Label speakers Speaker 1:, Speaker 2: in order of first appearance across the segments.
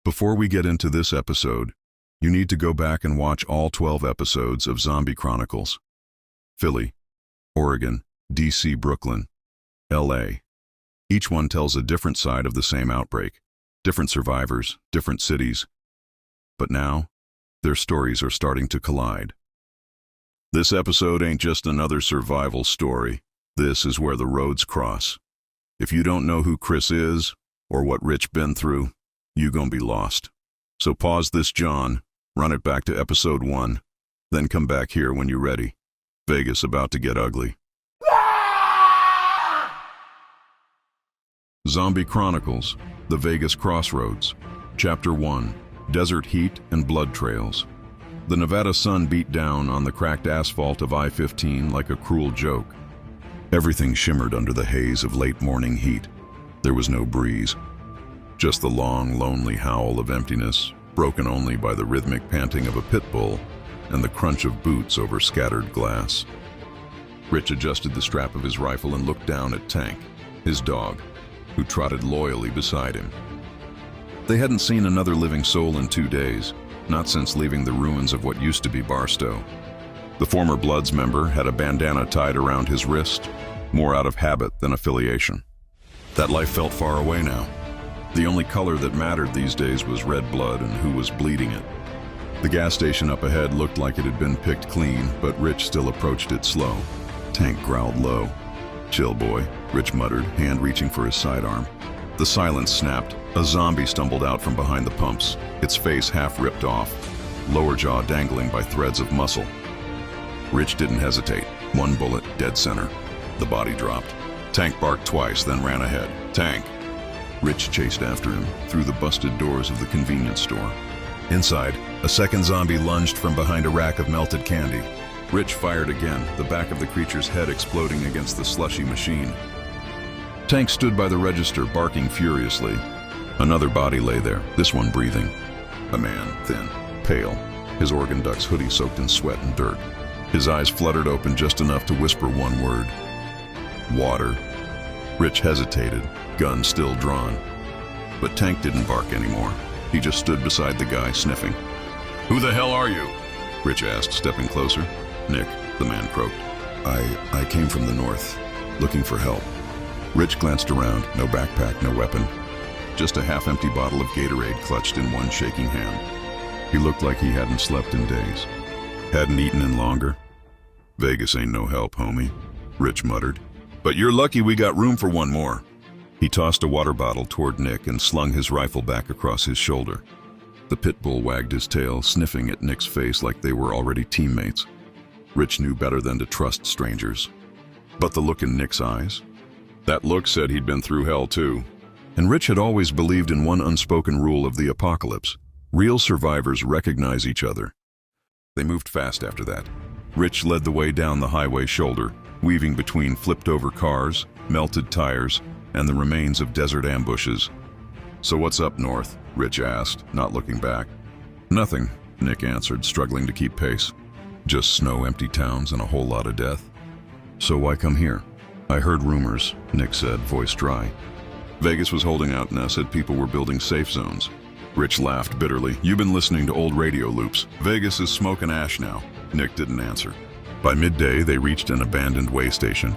Speaker 1: Before we get into this episode, you need to go back and watch all 12 episodes of Zombie Chronicles. Philly, Oregon, DC, Brooklyn, LA. Each one tells a different side of the same outbreak, different survivors, different cities. But now, their stories are starting to collide. This episode ain't just another survival story. This is where the roads cross. If you don't know who Chris is, or what Rich been through, you gonna be lost. So pause this, John, run it back to episode 1, then come back here when you're ready. Vegas about to get ugly. Zombie Chronicles, The Vegas Crossroads, Chapter 1, Desert Heat and Blood Trails. The Nevada sun beat down on the cracked asphalt of I-15 like a cruel joke. Everything shimmered under the haze of late morning heat. There was no breeze. Just the long, lonely howl of emptiness, broken only by the rhythmic panting of a pit bull and the crunch of boots over scattered glass. Rich adjusted the strap of his rifle and looked down at Tank, his dog, who trotted loyally beside him. They hadn't seen another living soul in 2 days, not since leaving the ruins of what used to be Barstow. The former Bloods member had a bandana tied around his wrist, more out of habit than affiliation. That life felt far away now. The only color that mattered these days was red blood and who was bleeding it. The gas station up ahead looked like it had been picked clean, but Rich still approached it slow. Tank growled low. "Chill, boy," Rich muttered, hand reaching for his sidearm. The silence snapped. A zombie stumbled out from behind the pumps, its face half ripped off, lower jaw dangling by threads of muscle. Rich didn't hesitate. One bullet, dead center. The body dropped. Tank barked twice, then ran ahead. "Tank!" Rich chased after him, through the busted doors of the convenience store. Inside, a second zombie lunged from behind a rack of melted candy. Rich fired again, the back of the creature's head exploding against the slushy machine. Tank stood by the register, barking furiously. Another body lay there, this one breathing. A man, thin, pale, his organ duct's hoodie soaked in sweat and dirt. His eyes fluttered open just enough to whisper one word. "Water." Rich hesitated, gun still drawn. But Tank didn't bark anymore. He just stood beside the guy, sniffing. "Who the hell are you?" Rich asked, stepping closer. "Nick," the man croaked. I came from the north, looking for help." Rich glanced around, no backpack, no weapon. Just a half-empty bottle of Gatorade clutched in one shaking hand. He looked like he hadn't slept in days. Hadn't eaten in longer. "Vegas ain't no help, homie," Rich muttered. "But you're lucky we got room for one more." He tossed a water bottle toward Nick and slung his rifle back across his shoulder. The pit bull wagged his tail, sniffing at Nick's face like they were already teammates. Rich knew better than to trust strangers. But the look in Nick's eyes? That look said he'd been through hell too. And Rich had always believed in one unspoken rule of the apocalypse. Real survivors recognize each other. They moved fast after that. Rich led the way down the highway shoulder, weaving between flipped-over cars, melted tires, and the remains of desert ambushes. "So what's up north?" Rich asked, not looking back. "Nothing," Nick answered, struggling to keep pace. "Just snow-empty towns and a whole lot of death." "So why come here?" "I heard rumors," Nick said, voice dry. "Vegas was holding out and said people were building safe zones." Rich laughed bitterly. "You've been listening to old radio loops. Vegas is smoking ash now." Nick didn't answer. By midday, they reached an abandoned way station.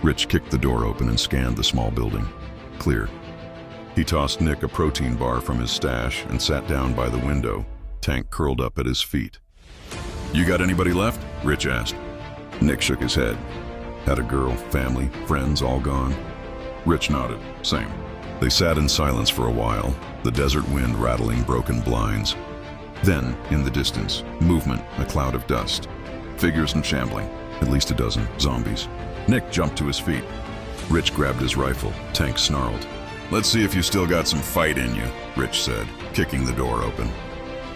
Speaker 1: Rich kicked the door open and scanned the small building. Clear. He tossed Nick a protein bar from his stash and sat down by the window, Tank curled up at his feet. "You got anybody left?" Rich asked. Nick shook his head. "Had a girl, family, friends all gone." Rich nodded. "Same." They sat in silence for a while, the desert wind rattling broken blinds. Then, in the distance, movement, a cloud of dust. Figures and shambling, at least a dozen zombies. Nick jumped to his feet. Rich grabbed his rifle. Tank snarled. "Let's see if you still got some fight in you," Rich said, kicking the door open.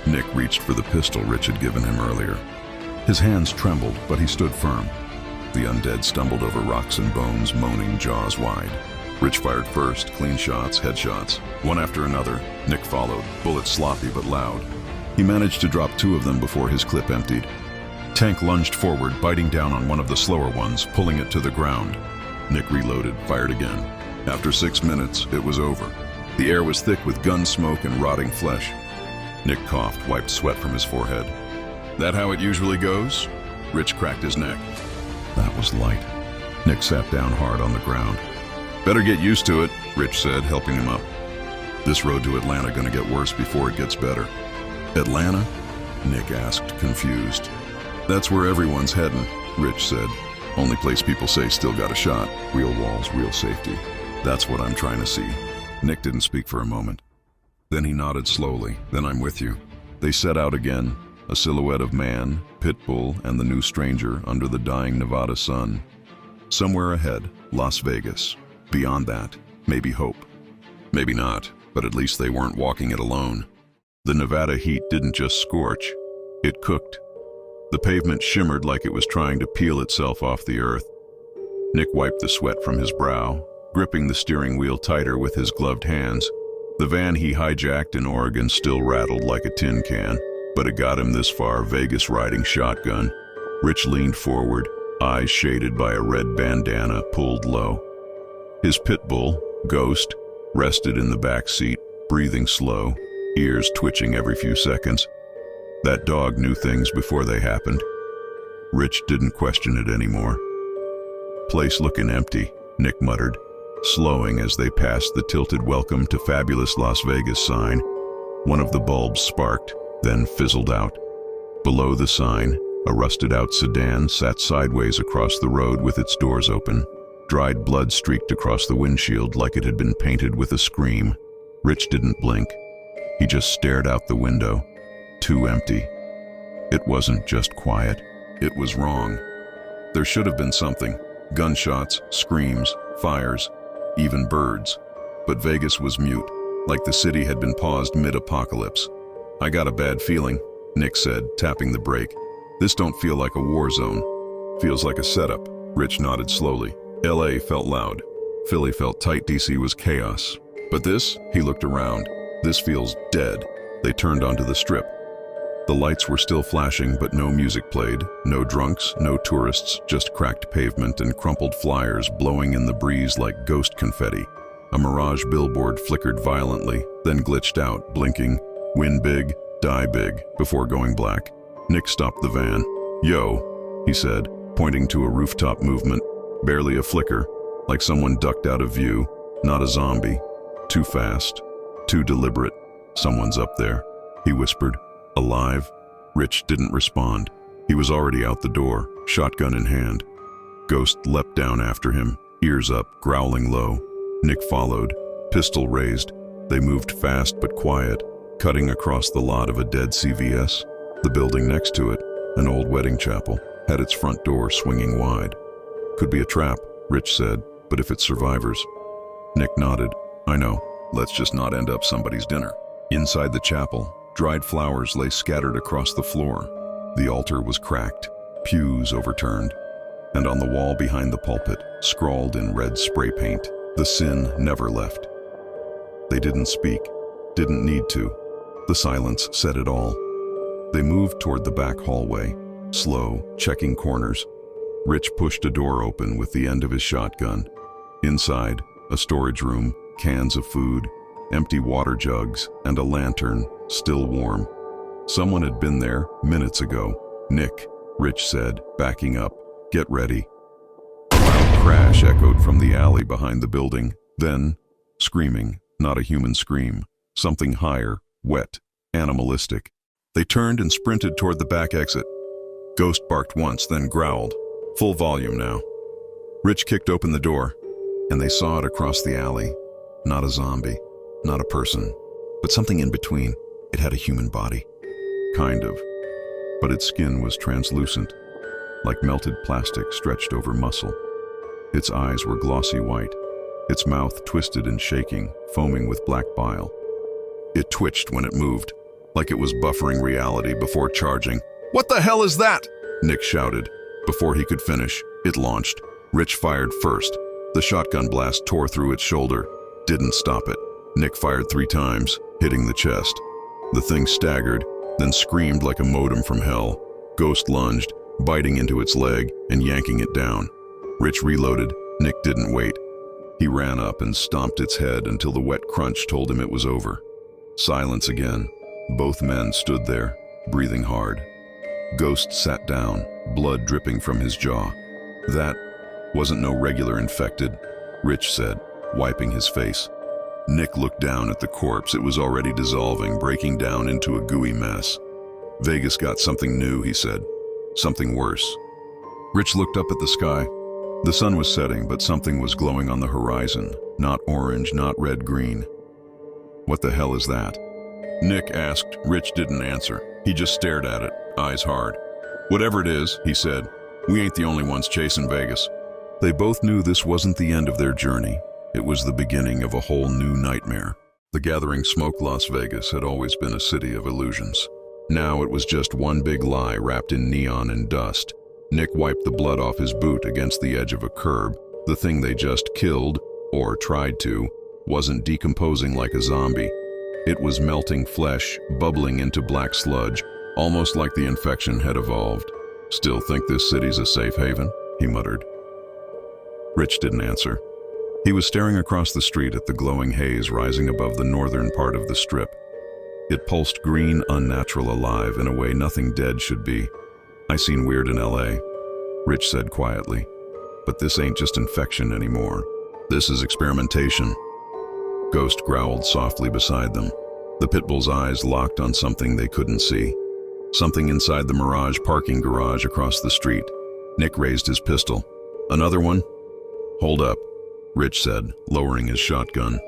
Speaker 1: Nick reached for the pistol Rich had given him earlier. His hands trembled, but he stood firm. The undead stumbled over rocks and bones, moaning, jaws wide. Rich fired first, clean shots, headshots. One after another, Nick followed, bullets sloppy but loud. He managed to drop 2 of them before his clip emptied. Tank lunged forward, biting down on one of the slower ones, pulling it to the ground. Nick reloaded, fired again. After 6 minutes, it was over. The air was thick with gun smoke and rotting flesh. Nick coughed, wiped sweat from his forehead. That how it usually goes? Rich cracked his neck. That was light. Nick sat down hard on the ground. Better get used to it, Rich said, helping him up. This road to Atlanta gonna get worse before it gets better. Atlanta? Nick asked, confused. That's where everyone's heading, Rich said. Only place people say still got a shot. Real walls, real safety. That's what I'm trying to see. Nick didn't speak for a moment. Then he nodded slowly. Then I'm with you. They set out again, a silhouette of man, pit bull, and the new stranger under the dying Nevada sun. Somewhere ahead, Las Vegas. Beyond that, maybe hope. Maybe not, but at least they weren't walking it alone. The Nevada heat didn't just scorch, it cooked. The pavement shimmered like it was trying to peel itself off the earth. Nick wiped the sweat from his brow, gripping the steering wheel tighter with his gloved hands. The van he hijacked in Oregon still rattled like a tin can, but it got him this far, Vegas riding shotgun. Rich leaned forward, eyes shaded by a red bandana pulled low. His pit bull, Ghost, rested in the back seat, breathing slow, ears twitching every few seconds. That dog knew things before they happened. Rich didn't question it anymore. Place looking empty, Nick muttered, slowing as they passed the tilted "Welcome to Fabulous Las Vegas" sign. One of the bulbs sparked, then fizzled out. Below the sign, a rusted-out sedan sat sideways across the road with its doors open. Dried blood streaked across the windshield like it had been painted with a scream. Rich didn't blink. He just stared out the window. Too empty. It wasn't just quiet. It was wrong. There should have been something. Gunshots, screams, fires, even birds. But Vegas was mute, like the city had been paused mid-apocalypse. I got a bad feeling, Nick said, tapping the brake. This don't feel like a war zone. Feels like a setup. Rich nodded slowly. LA felt loud. Philly felt tight. DC was chaos. But this, he looked around. This feels dead. They turned onto the strip. The lights were still flashing, but no music played. No drunks, no tourists, just cracked pavement and crumpled flyers blowing in the breeze like ghost confetti. A Mirage billboard flickered violently, then glitched out, blinking, "Win big, die big," before going black. Nick stopped the van. "Yo," he said, pointing to a rooftop movement. Barely a flicker, like someone ducked out of view. Not a zombie. Too fast. Too deliberate. "Someone's up there," he whispered. "Alive?" Rich didn't respond. He was already out the door, shotgun in hand. Ghost leapt down after him, ears up, growling low. Nick followed, pistol raised. They moved fast but quiet, cutting across the lot of a dead CVS. The building next to it, an old wedding chapel, had its front door swinging wide. "Could be a trap," Rich said, "but if it's survivors." Nick nodded. "I know. Let's just not end up somebody's dinner." Inside the chapel, dried flowers lay scattered across the floor. The altar was cracked, pews overturned, and on the wall behind the pulpit, scrawled in red spray paint, "The sin never left." They didn't speak, didn't need to. The silence said it all. They moved toward the back hallway, slow, checking corners. Rich pushed a door open with the end of his shotgun. Inside, a storage room, cans of food, empty water jugs, and a lantern, still warm. Someone had been there minutes ago. "Nick," Rich said, backing up. "Get ready." A loud crash echoed from the alley behind the building. Then, screaming, not a human scream, something higher, wet, animalistic. They turned and sprinted toward the back exit. Ghost barked once, then growled. Full volume now. Rich kicked open the door, and they saw it across the alley. Not a zombie, not a person, but something in between. It had a human body. Kind of. But its skin was translucent, like melted plastic stretched over muscle. Its eyes were glossy white, its mouth twisted and shaking, foaming with black bile. It twitched when it moved, like it was buffering reality before charging. "What the hell is that?" Nick shouted. Before he could finish, it launched. Rich fired first. The shotgun blast tore through its shoulder. Didn't stop it. Nick fired 3 times, hitting the chest. The thing staggered, then screamed like a modem from hell. Ghost lunged, biting into its leg and yanking it down. Rich reloaded. Nick didn't wait. He ran up and stomped its head until the wet crunch told him it was over. Silence again. Both men stood there, breathing hard. Ghost sat down, blood dripping from his jaw. That wasn't no regular infected, Rich said, wiping his face. Nick looked down at the corpse. It was already dissolving, breaking down into a gooey mess. Vegas got something new, he said. Something worse. Rich looked up at the sky. The sun was setting, but something was glowing on the horizon. Not orange, not red-green. What the hell is that? Nick asked. Rich didn't answer. He just stared at it, eyes hard. Whatever it is, he said, we ain't the only ones chasing Vegas. They both knew this wasn't the end of their journey. It was the beginning of a whole new nightmare. The gathering smoke Las Vegas had always been a city of illusions. Now it was just one big lie wrapped in neon and dust. Nick wiped the blood off his boot against the edge of a curb. The thing they just killed, or tried to, wasn't decomposing like a zombie. It was melting flesh, bubbling into black sludge, almost like the infection had evolved. Still think this city's a safe haven? He muttered. Rich didn't answer. He was staring across the street at the glowing haze rising above the northern part of the strip. It pulsed green, unnatural, alive in a way nothing dead should be. I seen weird in LA, Rich said quietly. But this ain't just infection anymore. This is experimentation. Ghost growled softly beside them. The pitbull's eyes locked on something they couldn't see. Something inside the Mirage parking garage across the street. Nick raised his pistol. Another one? Hold up, Rich said, lowering his shotgun.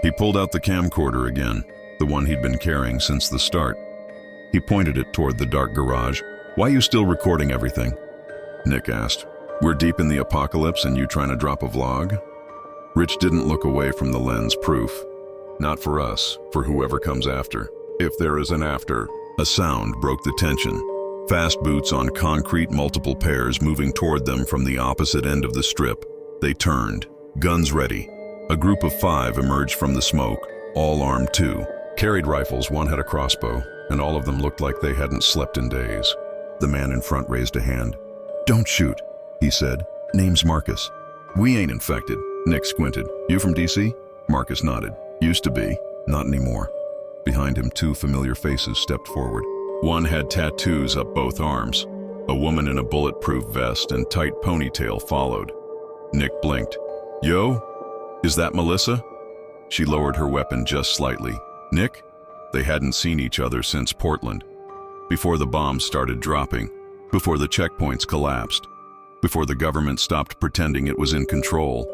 Speaker 1: He pulled out the camcorder again, the one he'd been carrying since the start. He pointed it toward the dark garage. Why you still recording everything? Nick asked. We're deep in the apocalypse and you trying to drop a vlog? Rich didn't look away from the lens. Proof. Not for us, for whoever comes after. If there is an after. A sound broke the tension. Fast boots on concrete, multiple pairs moving toward them from the opposite end of the strip. They turned, guns ready. A group of 5 emerged from the smoke, all armed too. Carried rifles, one had a crossbow, and all of them looked like they hadn't slept in days. The man in front raised a hand. Don't shoot, he said. Name's Marcus. We ain't infected. Nick squinted. You from DC? Marcus nodded. Used to be, not anymore. Behind him, 2 familiar faces stepped forward. One had tattoos up both arms. A woman in a bulletproof vest and tight ponytail followed. Nick blinked. Yo, is that Melissa? She lowered her weapon just slightly. Nick? They hadn't seen each other since Portland. Before the bombs started dropping. Before the checkpoints collapsed. Before the government stopped pretending it was in control.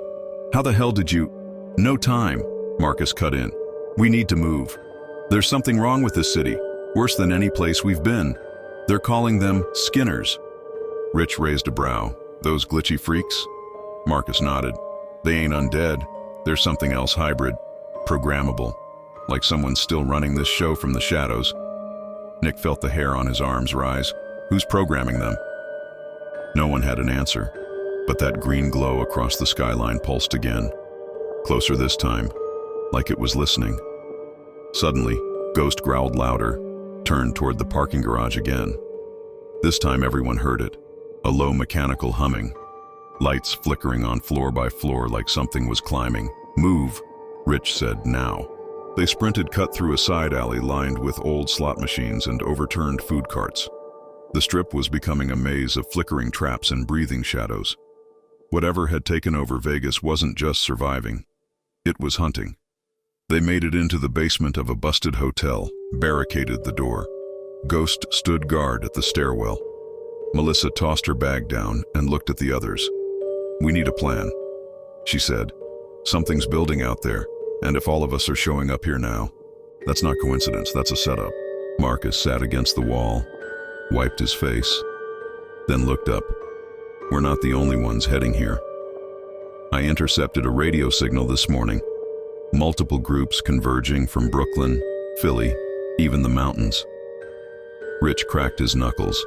Speaker 1: How the hell did you... No time, Marcus cut in. We need to move. There's something wrong with this city. Worse than any place we've been. They're calling them Skinners. Rich raised a brow. Those glitchy freaks? Marcus nodded. They ain't undead. They're something else hybrid. Programmable. Like someone's still running this show from the shadows. Nick felt the hair on his arms rise. Who's programming them? No one had an answer. But that green glow across the skyline pulsed again. Closer this time. Like it was listening. Suddenly, Ghost growled louder. Turned toward the parking garage again. This time everyone heard it. A low mechanical humming. Lights flickering on floor by floor like something was climbing. Move, Rich said, now. They sprinted, cut through a side alley lined with old slot machines and overturned food carts. The strip was becoming a maze of flickering traps and breathing shadows. Whatever had taken over Vegas wasn't just surviving. It was hunting. They made it into the basement of a busted hotel, barricaded the door. Ghost stood guard at the stairwell. Melissa tossed her bag down and looked at the others. We need a plan, she said. Something's building out there, and if all of us are showing up here now, that's not coincidence, that's a setup. Marcus sat against the wall, wiped his face, then looked up. We're not the only ones heading here. I intercepted a radio signal this morning. Multiple groups converging from Brooklyn, Philly, even the mountains. Rich cracked his knuckles.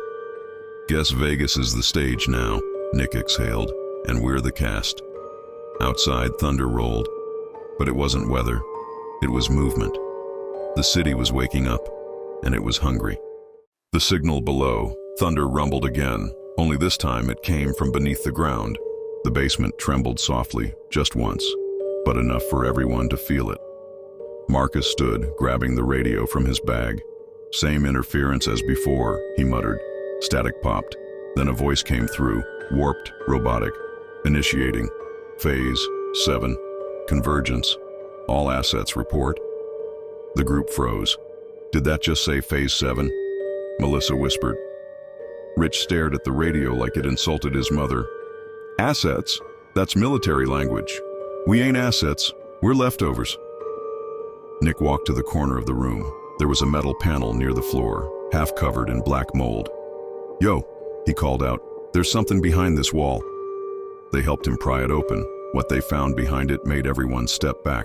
Speaker 1: Guess Vegas is the stage now, Nick exhaled, and we're the cast. Outside, thunder rolled, but it wasn't weather. It was movement. The city was waking up, and it was hungry. The signal below, thunder rumbled again, only this time it came from beneath the ground. The basement trembled softly, just once. but enough for everyone to feel it. Marcus stood, grabbing the radio from his bag. Same interference as before, he muttered. Static popped. Then a voice came through, warped, robotic. Initiating. Phase 7. Convergence. All assets report. The group froze. Did that just say Phase 7? Melissa whispered. Rich stared at the radio like it insulted his mother. Assets? That's military language. We ain't assets. We're leftovers. Nick walked to the corner of the room. There was a metal panel near the floor, half covered in black mold. Yo, he called out. There's something behind this wall. They helped him pry it open. What they found behind it made everyone step back.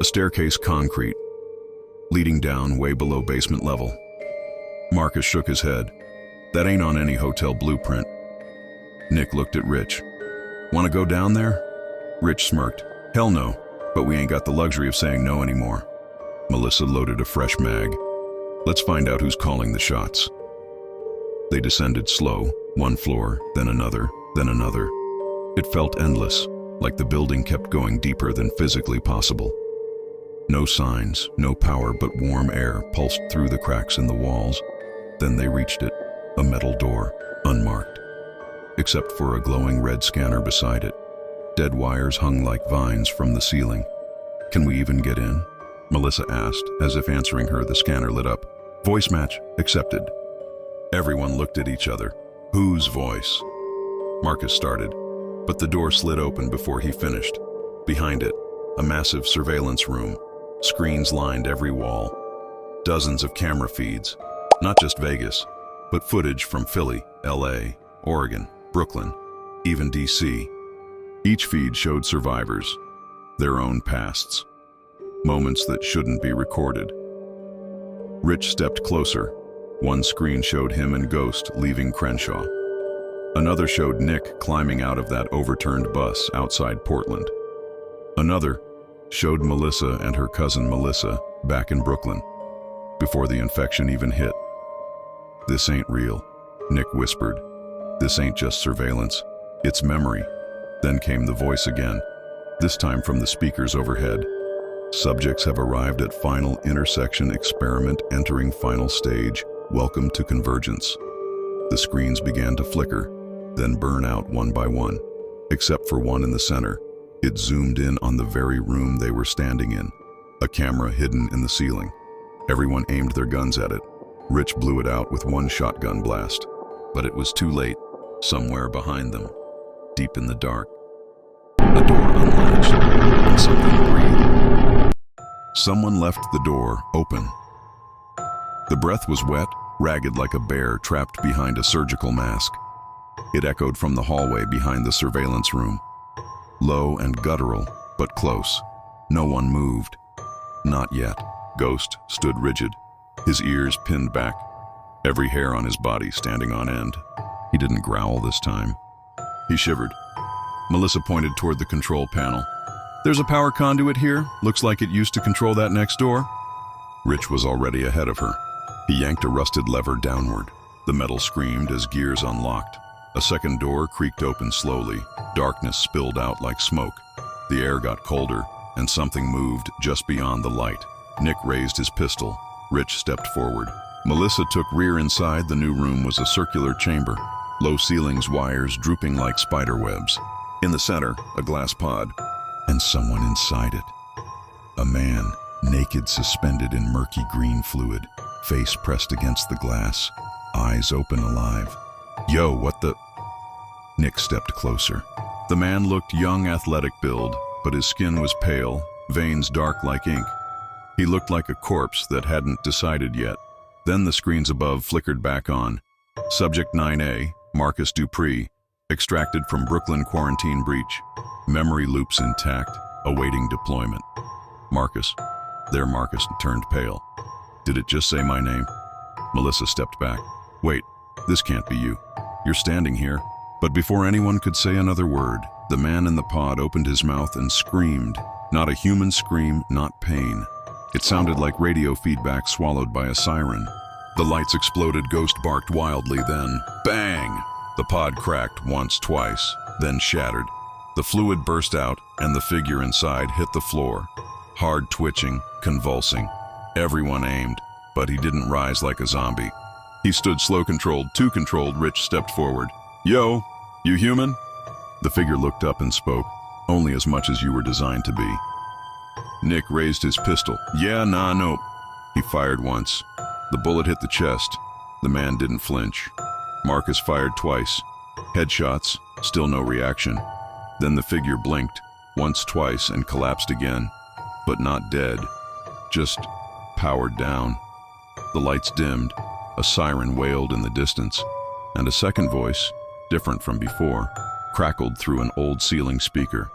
Speaker 1: A staircase, concrete, leading down way below basement level. Marcus shook his head. That ain't on any hotel blueprint. Nick looked at Rich. Want to go down there? Rich smirked. Hell no, but we ain't got the luxury of saying no anymore. Melissa loaded a fresh mag. Let's find out who's calling the shots. They descended slow, one floor, then another, then another. It felt endless, like the building kept going deeper than physically possible. No signs, no power, but warm air pulsed through the cracks in the walls. Then they reached it, a metal door, unmarked, except for a glowing red scanner beside it. Dead wires hung like vines from the ceiling. Can we even get in? Melissa asked, as if answering her, the scanner lit up. Voice match, accepted. Everyone looked at each other. Whose voice? Marcus started, but the door slid open before he finished. Behind it, a massive surveillance room. Screens lined every wall. Dozens of camera feeds, not just Vegas, but footage from Philly, LA, Oregon, Brooklyn, even DC. Each feed showed survivors, their own pasts, moments that shouldn't be recorded. Rich stepped closer. One screen showed him and Ghost leaving Crenshaw. Another showed Nick climbing out of that overturned bus outside Portland. Another showed Melissa and her cousin Melissa back in Brooklyn, before the infection even hit. This ain't real, Nick whispered. This ain't just surveillance, it's memory. Then came the voice again, this time from the speakers overhead. Subjects have arrived at final intersection experiment entering final stage. Welcome to convergence. The screens began to flicker, then burn out one by one, except for one in the center. It zoomed in on the very room they were standing in, a camera hidden in the ceiling. Everyone aimed their guns at it. Rich blew it out with one shotgun blast, but it was too late. Somewhere behind them, deep in the dark, a door unlatched, and something breathed. Someone left the door open. The breath was wet, ragged like a bear trapped behind a surgical mask. It echoed from the hallway behind the surveillance room. Low and guttural, but close. No one moved. Not yet. Ghost stood rigid, his ears pinned back, every hair on his body standing on end. He didn't growl this time. He shivered. Melissa pointed toward the control panel. There's a power conduit here. Looks like it used to control that next door. Rich was already ahead of her. He yanked a rusted lever downward. The metal screamed as gears unlocked. A second door creaked open slowly. Darkness spilled out like smoke. The air got colder, and something moved just beyond the light. Nick raised his pistol. Rich stepped forward. Melissa took rear. Inside the new room was a circular chamber. Low ceilings, wires drooping like spider webs. In the center, a glass pod, and someone inside it. A man, naked, suspended in murky green fluid, face pressed against the glass, eyes open, alive. Yo, what the? Nick stepped closer. The man looked young, athletic build, but his skin was pale, veins dark like ink. He looked like a corpse that hadn't decided yet. Then the screens above flickered back on. Subject 9A, Marcus Dupree, extracted from Brooklyn quarantine breach. Memory loops intact, awaiting deployment. Marcus. There Marcus turned pale. Did it just say my name? Melissa stepped back. Wait, this can't be you. You're standing here. But before anyone could say another word, the man in the pod opened his mouth and screamed. Not a human scream, not pain. It sounded like radio feedback swallowed by a siren. The lights exploded, Ghost barked wildly, then bang! The pod cracked once, twice, then shattered. The fluid burst out, and the figure inside hit the floor, hard twitching, convulsing. Everyone aimed, but he didn't rise like a zombie. He stood slow-controlled, too controlled. Rich stepped forward. "Yo, you human?" The figure looked up and spoke, "Only as much as you were designed to be." Nick raised his pistol. "Yeah, nah, nope." He fired once. The bullet hit the chest. The man didn't flinch. Marcus fired twice. Headshots, still no reaction. Then the figure blinked, once, twice, and collapsed again. But not dead, just powered down. The lights dimmed, a siren wailed in the distance, and a second voice, different from before, crackled through an old ceiling speaker.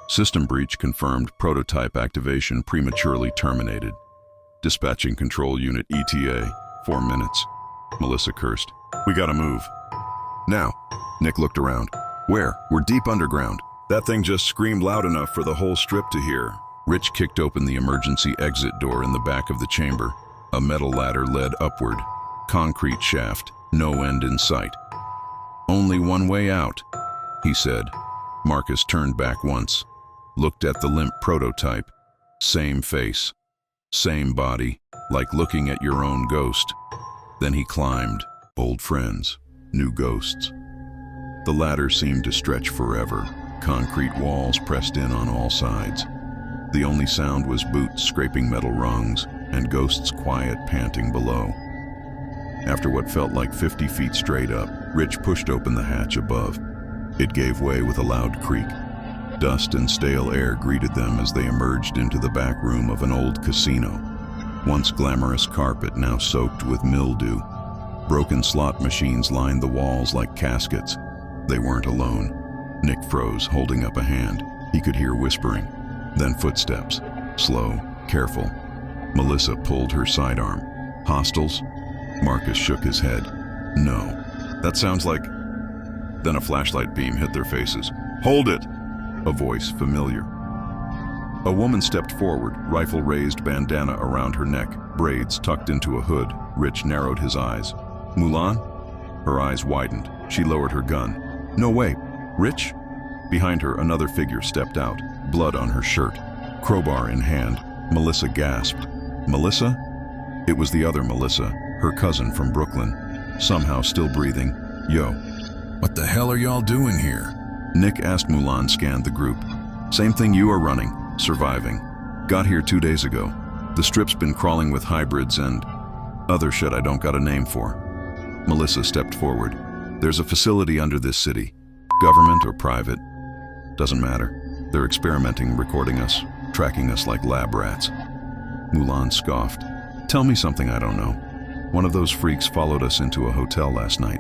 Speaker 1: System breach confirmed, prototype activation prematurely terminated. Dispatching control unit ETA, 4 minutes. Melissa cursed. "We gotta move. Now." Nick looked around. "Where? We're deep underground." That thing just screamed loud enough for the whole strip to hear. Rich kicked open the emergency exit door in the back of the chamber. A metal ladder led upward. Concrete shaft, no end in sight. "Only one way out," he said. Marcus turned back once, looked at the limp prototype. Same face, same body, like looking at your own ghost. Then he climbed. Old friends, new ghosts. The ladder seemed to stretch forever. Concrete walls pressed in on all sides. The only sound was boots scraping metal rungs and ghosts' quiet panting below. After what felt like 50 feet straight up, Rich pushed open the hatch above. It gave way with a loud creak. Dust and stale air greeted them as they emerged into the back room of an old casino. Once glamorous carpet, now soaked with mildew. Broken slot machines lined the walls like caskets. They weren't alone. Nick froze, holding up a hand. He could hear whispering, then footsteps, slow, careful. Melissa pulled her sidearm. "Hostiles?" Marcus shook his head. "No. That sounds like..." Then a flashlight beam hit their faces. "Hold it!" A voice familiar. A woman stepped forward, rifle raised, bandana around her neck, braids tucked into a hood. Rich narrowed his eyes. "Mulan?" Her eyes widened. She lowered her gun. "No way. Rich?" Behind her, another figure stepped out, blood on her shirt, crowbar in hand. Melissa gasped. "Melissa?" It was the other Melissa, her cousin from Brooklyn, somehow still breathing. "Yo, what the hell are y'all doing here?" Nick asked. Mulan scanned the group. "Same thing you are running, surviving. Got here 2 days ago. The strip's been crawling with hybrids and other shit I don't got a name for." Melissa stepped forward. "There's a facility under this city. Government or private. Doesn't matter. They're experimenting, recording us, tracking us like lab rats." Mulan scoffed. "Tell me something I don't know. One of those freaks followed us into a hotel last night.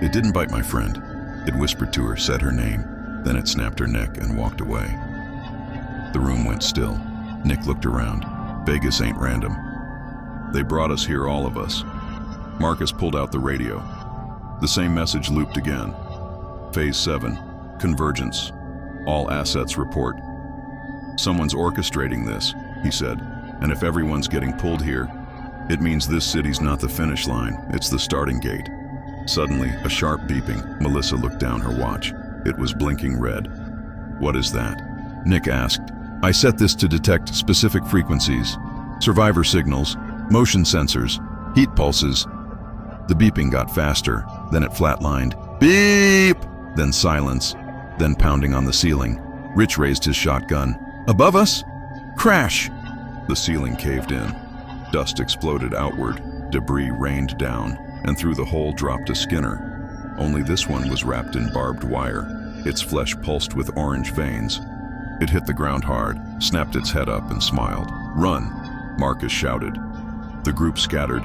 Speaker 1: It didn't bite my friend." It whispered to her, said her name. Then it snapped her neck and walked away. The room went still. Nick looked around. Vegas ain't random. They brought us here, all of us. Marcus pulled out the radio. The same message looped again. Phase 7, convergence. All assets report. "Someone's orchestrating this," he said. "And if everyone's getting pulled here, it means this city's not the finish line, it's the starting gate." Suddenly, a sharp beeping. Melissa looked down her watch. It was blinking red. "What is that?" Nick asked. "I set this to detect specific frequencies, survivor signals, motion sensors, heat pulses." The beeping got faster, then it flatlined. Beep! Then silence, then pounding on the ceiling. Rich raised his shotgun. "Above us? Crash!" The ceiling caved in. Dust exploded outward. Debris rained down, and through the hole dropped a Skinner. Only this one was wrapped in barbed wire. Its flesh pulsed with orange veins. It hit the ground hard, snapped its head up, and smiled. "Run!" Marcus shouted. The group scattered.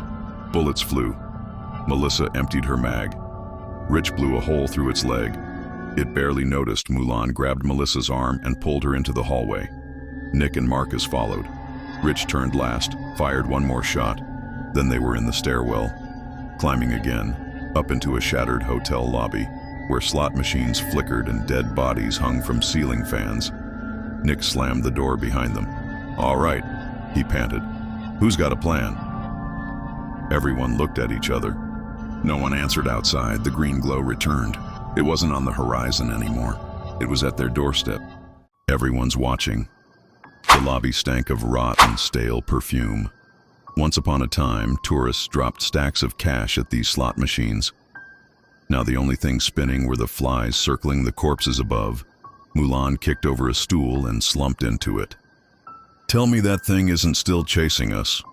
Speaker 1: Bullets flew. Melissa emptied her mag. Rich blew a hole through its leg. It barely noticed. Mulan grabbed Melissa's arm and pulled her into the hallway. Nick and Marcus followed. Rich turned last, fired one more shot. Then they were in the stairwell, climbing again, up into a shattered hotel lobby, where slot machines flickered and dead bodies hung from ceiling fans. Nick slammed the door behind them. "All right," he panted. "Who's got a plan?" Everyone looked at each other. No one answered outside. The green glow returned. It wasn't on the horizon anymore. It was at their doorstep. Everyone's watching. The lobby stank of rotten, stale perfume. Once upon a time, tourists dropped stacks of cash at these slot machines. Now the only thing spinning were the flies circling the corpses above. Mulan kicked over a stool and slumped into it. "Tell me that thing isn't still chasing us."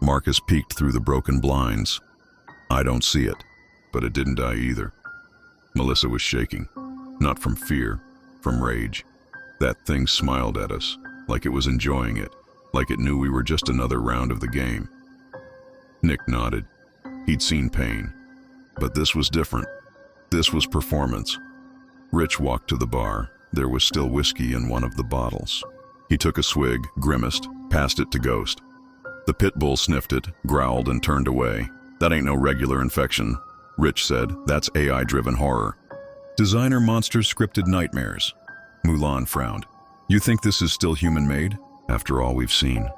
Speaker 1: Marcus peeked through the broken blinds. "I don't see it, but it didn't die either." Melissa was shaking, not from fear, from rage. That thing smiled at us, like it was enjoying it, like it knew we were just another round of the game. Nick nodded. He'd seen pain. But this was different. This was performance. Rich walked to the bar. There was still whiskey in one of the bottles. He took a swig, grimaced, passed it to Ghost. The pit bull sniffed it, growled, and turned away. "That ain't no regular infection," Rich said. "That's AI-driven horror. Designer monsters scripted nightmares." Mulan frowned. "You think this is still human-made, after all we've seen?"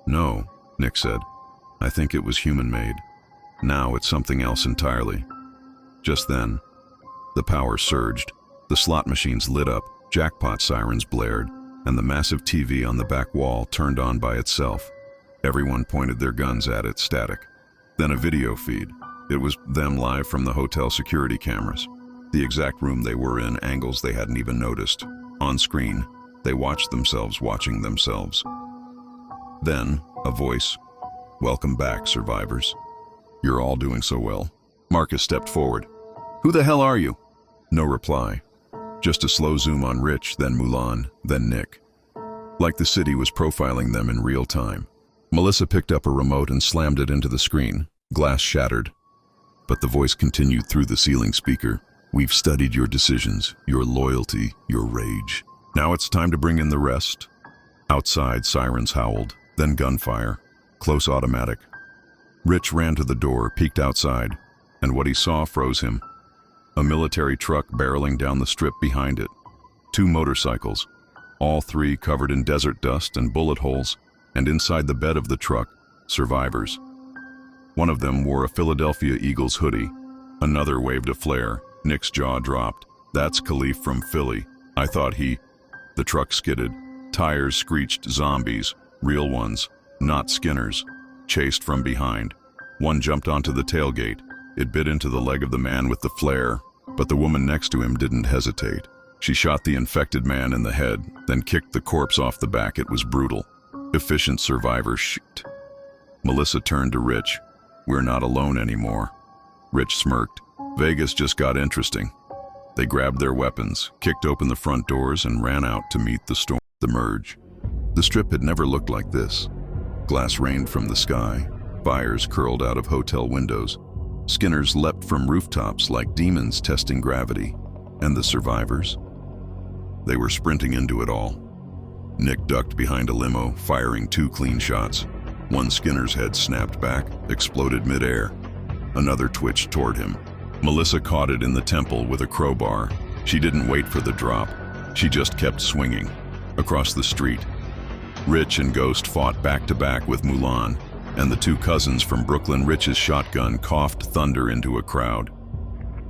Speaker 1: "No," Nick said. "I think it was human-made. Now it's something else entirely." Just then, the power surged. The slot machines lit up, jackpot sirens blared, and the massive TV on the back wall turned on by itself. Everyone pointed their guns at it, static. Then a video feed. It was them live from the hotel security cameras. The exact room they were in, angles they hadn't even noticed. On screen, they watched themselves watching themselves. Then, a voice. "Welcome back, survivors. You're all doing so well." Marcus stepped forward. "Who the hell are you?" No reply. Just a slow zoom on Rich, then Mulan, then Nick. Like the city was profiling them in real time. Melissa picked up a remote and slammed it into the screen. Glass shattered. But the voice continued through the ceiling speaker. "We've studied your decisions, your loyalty, your rage. Now it's time to bring in the rest." Outside, sirens howled, then gunfire. Close automatic. Rich ran to the door, peeked outside, and what he saw froze him. A military truck barreling down the strip behind it. 2 motorcycles, all 3 covered in desert dust and bullet holes, and inside the bed of the truck, survivors. One of them wore a Philadelphia Eagles hoodie. Another waved a flare. Nick's jaw dropped. "That's Khalif from Philly. I thought he..." The truck skidded. Tires screeched. Zombies, real ones, not Skinners, chased from behind. One jumped onto the tailgate. It bit into the leg of the man with the flare, but the woman next to him didn't hesitate. She shot the infected man in the head, then kicked the corpse off the back. It was brutal. Efficient survivor shit. Melissa turned to Rich. "We're not alone anymore." Rich smirked. "Vegas just got interesting." They grabbed their weapons, kicked open the front doors, and ran out to meet the storm. The merge. The strip had never looked like this. Glass rained from the sky. Fires curled out of hotel windows. Skinners leapt from rooftops like demons testing gravity. And the survivors? They were sprinting into it all. Nick ducked behind a limo, firing 2 clean shots. One Skinner's head snapped back, exploded midair. Another twitched toward him. Melissa caught it in the temple with a crowbar. She didn't wait for the drop. She just kept swinging. Across the street, Rich and Ghost fought back-to-back with Mulan, and the 2 cousins from Brooklyn. Rich's shotgun coughed thunder into a crowd.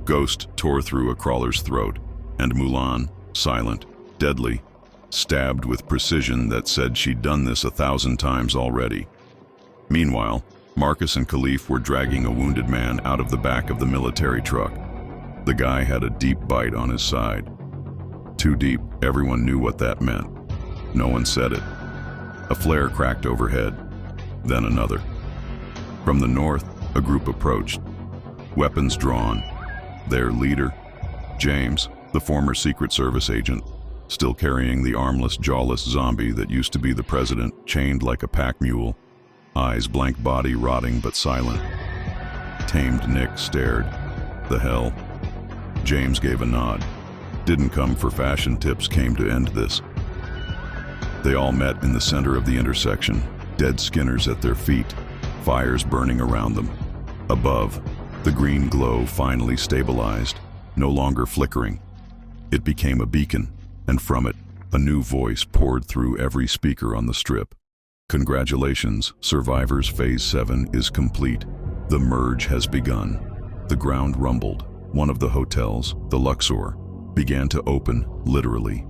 Speaker 1: Ghost tore through a crawler's throat, and Mulan, silent, deadly, stabbed with precision that said she'd done this 1,000 times already. Meanwhile, Marcus and Khalif were dragging a wounded man out of the back of the military truck. The guy had a deep bite on his side. Too deep, everyone knew what that meant. No one said it. A flare cracked overhead, then another. From the north, a group approached, weapons drawn. Their leader, James, the former Secret Service agent, still carrying the armless, jawless zombie that used to be the president, chained like a pack mule, eyes blank, body rotting but silent. Tamed Nick stared. The hell? James gave a nod. Didn't come for fashion tips, came to end this. They all met in the center of the intersection, dead Skinners at their feet, fires burning around them. Above, the green glow finally stabilized, no longer flickering. It became a beacon, and from it, a new voice poured through every speaker on the strip. "Congratulations, survivors, Phase 7 is complete. The merge has begun." The ground rumbled. One of the hotels, the Luxor, began to open, literally.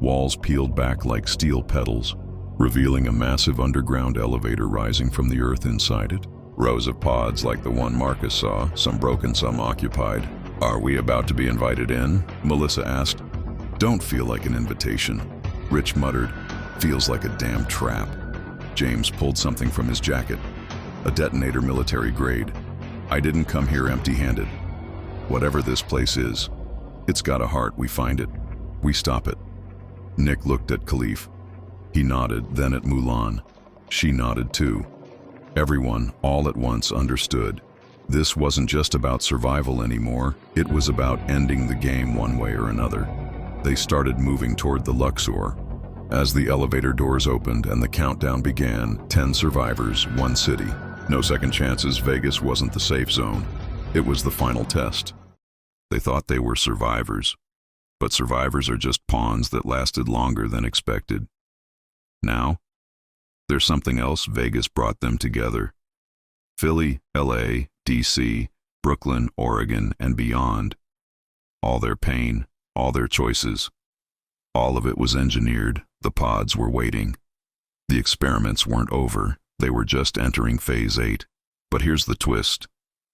Speaker 1: Walls peeled back like steel petals, revealing a massive underground elevator rising from the earth inside it. Rows of pods like the one Marcus saw, some broken, some occupied. "Are we about to be invited in?" Melissa asked. "Don't feel like an invitation," Rich muttered. "Feels like a damn trap." James pulled something from his jacket. A detonator, military grade. "I didn't come here empty-handed. Whatever this place is, it's got a heart. We find it. We stop it." Nick looked at Khalif. He nodded, then at Mulan. She nodded too. Everyone, all at once, understood. This wasn't just about survival anymore. It was about ending the game one way or another. They started moving toward the Luxor. As the elevator doors opened and the countdown began, 10 survivors, 1 city. No second chances. Vegas wasn't the safe zone. It was the final test. They thought they were survivors, but survivors are just pawns that lasted longer than expected. Now, there's something else. Vegas brought them together. Philly, LA, DC, Brooklyn, Oregon, and beyond. All their pain, all their choices. All of it was engineered. The pods were waiting. The experiments weren't over. They were just entering Phase 8. But here's the twist.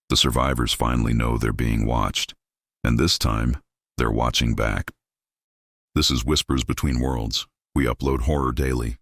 Speaker 1: The survivors finally know they're being watched. And this time, they're watching back. This is Whispers Between Worlds. We upload horror daily.